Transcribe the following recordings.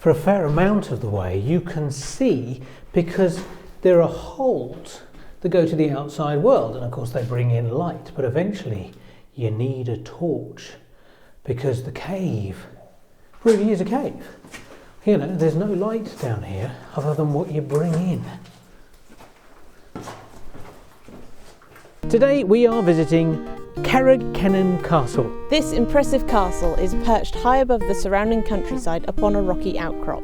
for a fair amount of the way, you can see because there are holes that go to the outside world, and of course they bring in light, but eventually you need a torch because the cave really is a cave. You know, there's no light down here other than what you bring in. Today we are visiting Carreg Cennen Castle. This impressive castle is perched high above the surrounding countryside upon a rocky outcrop.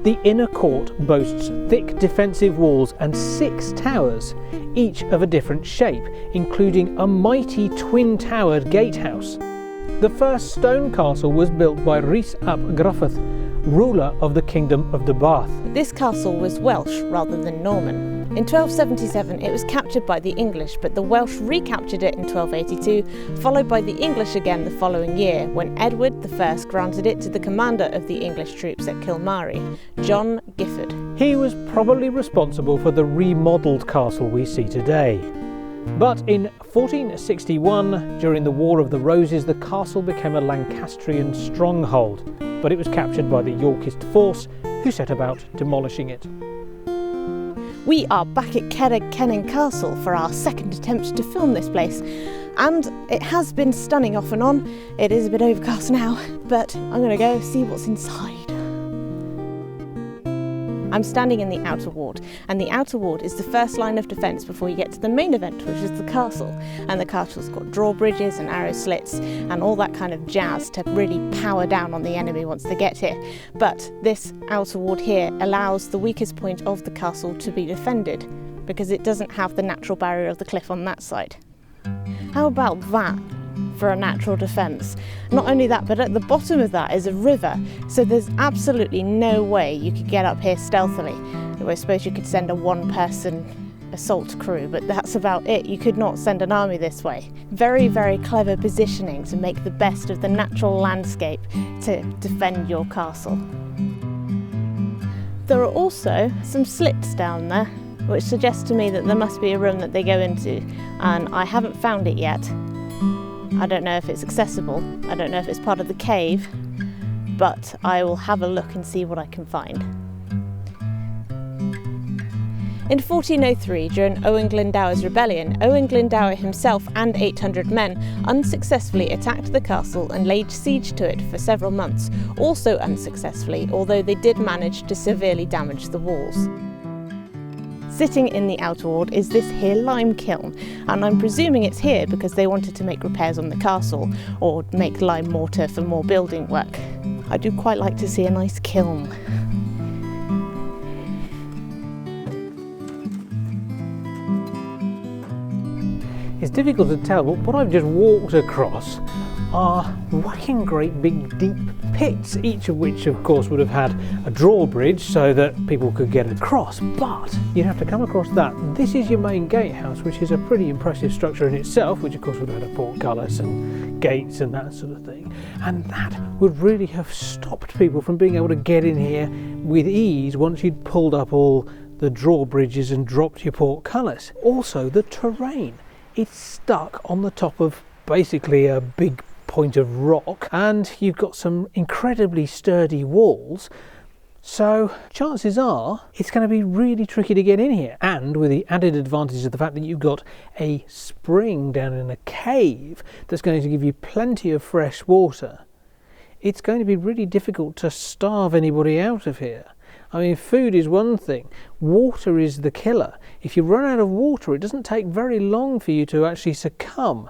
The inner court boasts thick defensive walls and 6 towers, each of a different shape, including a mighty twin-towered gatehouse. The first stone castle was built by Rhys ap Gruffydd, ruler of the Kingdom of the Bath. This castle was Welsh rather than Norman. In 1277 it was captured by the English, but the Welsh recaptured it in 1282, followed by the English again the following year, when Edward I granted it to the commander of the English troops at Kilmarry, John Gifford. He was probably responsible for the remodelled castle we see today. But in 1461, during the War of the Roses, the castle became a Lancastrian stronghold, but it was captured by the Yorkist force, who set about demolishing it. We are back at Carreg Cennen Castle for our second attempt to film this place, and it has been stunning off and on. It is a bit overcast now, but I'm going to go see what's inside. I'm standing in the outer ward, and the outer ward is the first line of defence before you get to the main event, which is the castle. And the castle's got drawbridges and arrow slits and all that kind of jazz to really power down on the enemy once they get here. But this outer ward here allows the weakest point of the castle to be defended, because it doesn't have the natural barrier of the cliff on that side. How about that for a natural defence? Not only that, but at the bottom of that is a river, so there's absolutely no way you could get up here stealthily. I suppose you could send a one-person assault crew, but that's about it. You could not send an army this way. Very, very clever positioning to make the best of the natural landscape to defend your castle. There are also some slits down there, which suggests to me that there must be a room that they go into, and I haven't found it yet. I don't know if it's accessible, I don't know if it's part of the cave, but I will have a look and see what I can find. In 1403, during Owen Glendower's rebellion, Owen Glendower himself and 800 men unsuccessfully attacked the castle and laid siege to it for several months, also unsuccessfully, although they did manage to severely damage the walls. Sitting in the outer ward is this here lime kiln, and I'm presuming it's here because they wanted to make repairs on the castle or make lime mortar for more building work. I do quite like to see a nice kiln. It's difficult to tell, but what I've just walked across are whacking great big deep pits, each of which of course would have had a drawbridge so that people could get across, but you'd have to come across that. This is your main gatehouse, which is a pretty impressive structure in itself, which of course would have had a portcullis and gates and that sort of thing, and that would really have stopped people from being able to get in here with ease once you'd pulled up all the drawbridges and dropped your portcullis. Also, the terrain, it's stuck on the top of basically a big point of rock, and you've got some incredibly sturdy walls, so chances are it's going to be really tricky to get in here. And with the added advantage of the fact that you've got a spring down in a cave that's going to give you plenty of fresh water, it's going to be really difficult to starve anybody out of here. I mean, food is one thing, water is the killer. If you run out of water, it doesn't take very long for you to actually succumb.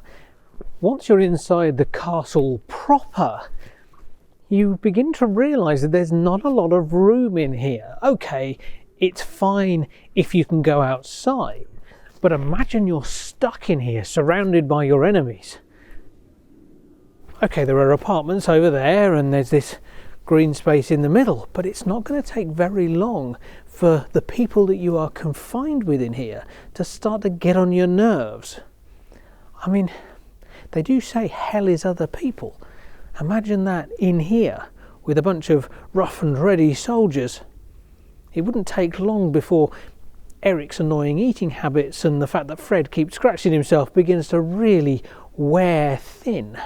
Once you're inside the castle proper, you begin to realise that there's not a lot of room in here. Okay, it's fine if you can go outside, but imagine you're stuck in here, surrounded by your enemies. Okay, there are apartments over there, and there's this green space in the middle, but it's not going to take very long for the people that you are confined with in here to start to get on your nerves. I mean, they do say hell is other people. Imagine that in here with a bunch of rough and ready soldiers. It wouldn't take long before Eric's annoying eating habits and the fact that Fred keeps scratching himself begins to really wear thin.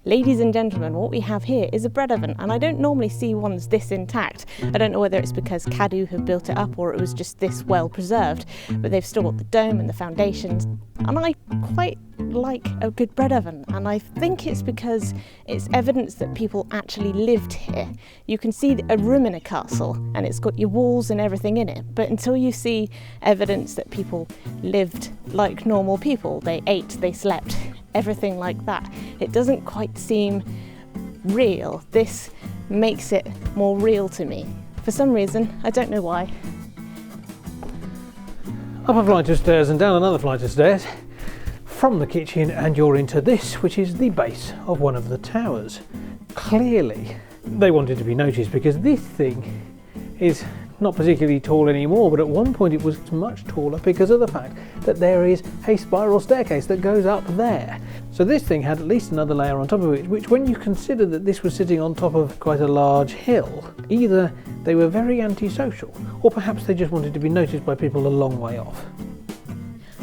Ladies and gentlemen, what we have here is a bread oven, and I don't normally see ones this intact. I don't know whether it's because Cadw have built it up or it was just this well preserved, but they've still got the dome and the foundations, and I quite like a good bread oven, and I think it's because it's evidence that people actually lived here. You can see a room in a castle and it's got your walls and everything in it, but until you see evidence that people lived like normal people, they ate, they slept, everything like that, it doesn't quite seem real. This makes it more real to me for some reason. I don't know why. Up a flight of stairs and down another flight of stairs from the kitchen, and you're into this, which is the base of one of the towers. Clearly they wanted to be noticed because this thing is not particularly tall anymore, but at one point it was much taller because of the fact that there is a spiral staircase that goes up there. So this thing had at least another layer on top of it, which when you consider that this was sitting on top of quite a large hill, either they were very antisocial or perhaps they just wanted to be noticed by people a long way off.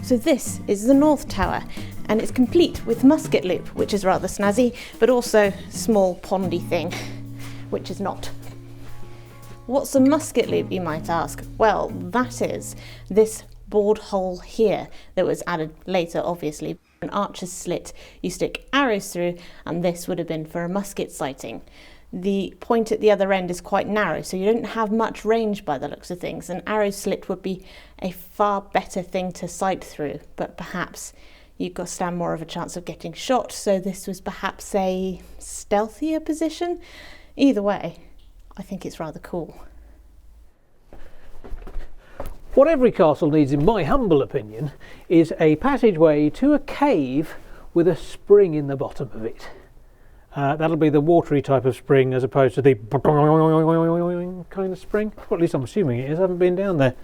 So this is the North Tower, and it's complete with musket loop, which is rather snazzy, but also small pondy thing, which is not. What's a musket loop, you might ask? Well, that is this bored hole here that was added later, obviously. An archer's slit you stick arrows through, and this would have been for a musket sighting. The point at the other end is quite narrow, so you don't have much range by the looks of things. An arrow slit would be a far better thing to sight through, but perhaps you've got to stand more of a chance of getting shot, so this was perhaps a stealthier position. Either way, I think it's rather cool. What every castle needs, in my humble opinion, is a passageway to a cave with a spring in the bottom of it. That'll be the watery type of spring as opposed to the kind of spring. Well, at least I'm assuming it is. I haven't been down there.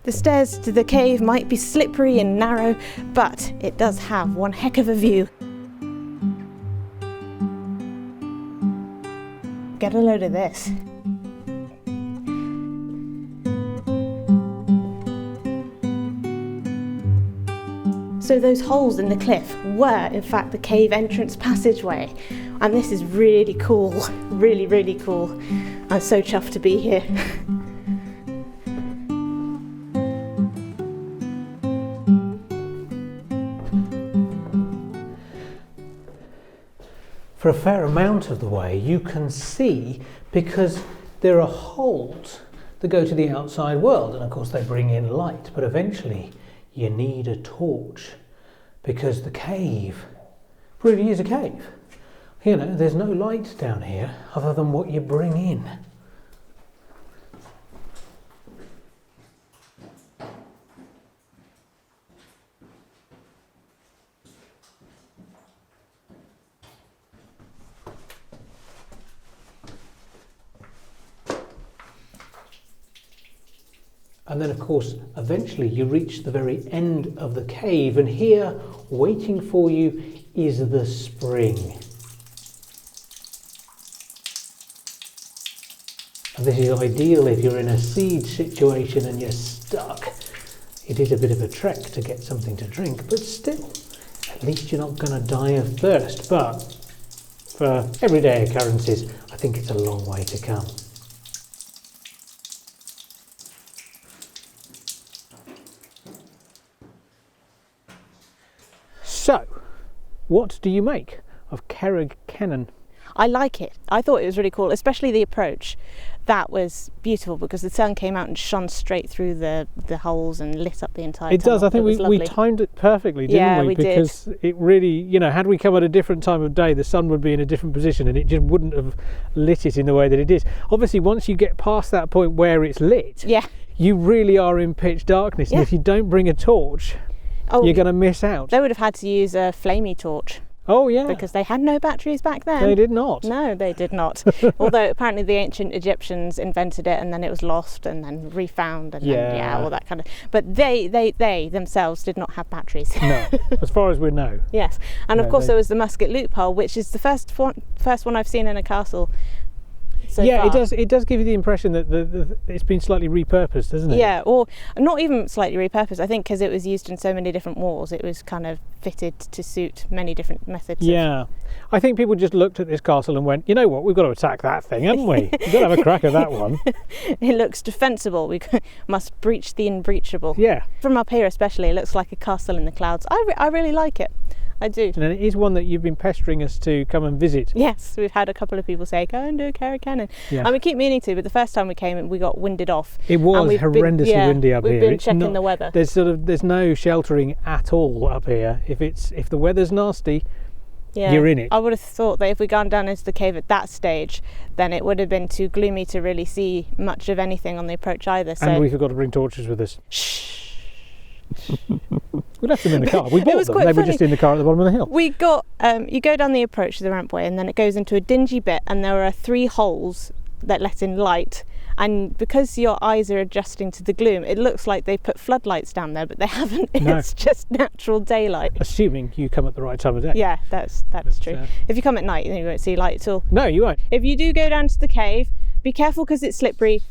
The stairs to the cave might be slippery and narrow, but it does have one heck of a view. Get a load of this. So those holes in the cliff were in fact the cave entrance passageway, and this is really cool, really, really cool. I'm so chuffed to be here. For a fair amount of the way you can see, because there are holes that go to the outside world, and of course they bring in light, but eventually you need a torch because the cave really is a cave. You know, there's no light down here other than what you bring in. And then, of course, eventually you reach the very end of the cave, and here, waiting for you, is the spring. And this is ideal if you're in a siege situation and you're stuck. It is a bit of a trek to get something to drink, but still, at least you're not going to die of thirst. But for everyday occurrences, I think it's a long way to come. So, what do you make of Carreg Cennen? I like it. I thought it was really cool, especially the approach. That was beautiful because the sun came out and shone straight through the holes and lit up the entire tunnel. It does. I think we timed it perfectly, didn't we? Because it really, you know, had we come at a different time of day, the sun would be in a different position and it just wouldn't have lit it in the way that it is. Obviously, once you get past that point where it's lit, you really are in pitch darkness. And if you don't bring a torch, you're going to miss out. They would have had to use a flamey torch. Oh yeah. Because they had no batteries back then. They did not. No, they did not. Although apparently the ancient Egyptians invented it and then it was lost and then refound and then, all that kind of. But they themselves did not have batteries. No, as far as we know. Yes, and of course there was the musket loophole, which is the first one I've seen in a castle so yeah, far. it does give you the impression that it's been slightly repurposed, doesn't it? Yeah, or not even slightly repurposed. I think because it was used in so many different wars, it was kind of fitted to suit many different methods. Yeah, I think people just looked at this castle and went, you know what, we've got to attack that thing, haven't we? We've got to have a crack at that one. It looks defensible. We must breach the unbreachable. Yeah. From up here especially, it looks like a castle in the clouds. I really like it. I do. And it is one that you've been pestering us to come and visit. Yes, we've had a couple of people say, go and do Carreg Cennen. Yeah. And we keep meaning to, but the first time we came, we got winded off. It was horrendously windy up here. We've been It's checking the weather. There's no sheltering at all up here. If the weather's nasty, Yeah. you're in it. I would have thought that if we'd gone down into the cave at that stage, then it would have been too gloomy to really see much of anything on the approach either. So And we forgot to bring torches with us. shh. We left them in the car. We bought was them. quite They were funny. just in the car at the bottom of the hill. We got you go down the approach to the rampway, and then it goes into a dingy bit, and there are 3 holes that let in light. And because your eyes are adjusting to the gloom, it looks like they put floodlights down there, but they haven't. No. It's just natural daylight. Assuming you come at the right time of day. Yeah, that's true. If you come at night, then you won't see light at all. No, you won't. If you do go down to the cave, be careful because it's slippery.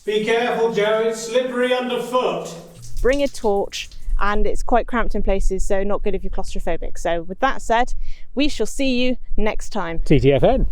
Be careful, Joe. It's slippery underfoot. Bring a torch, and it's quite cramped in places, so not good if you're claustrophobic. So with that said, we shall see you next time. TTFN.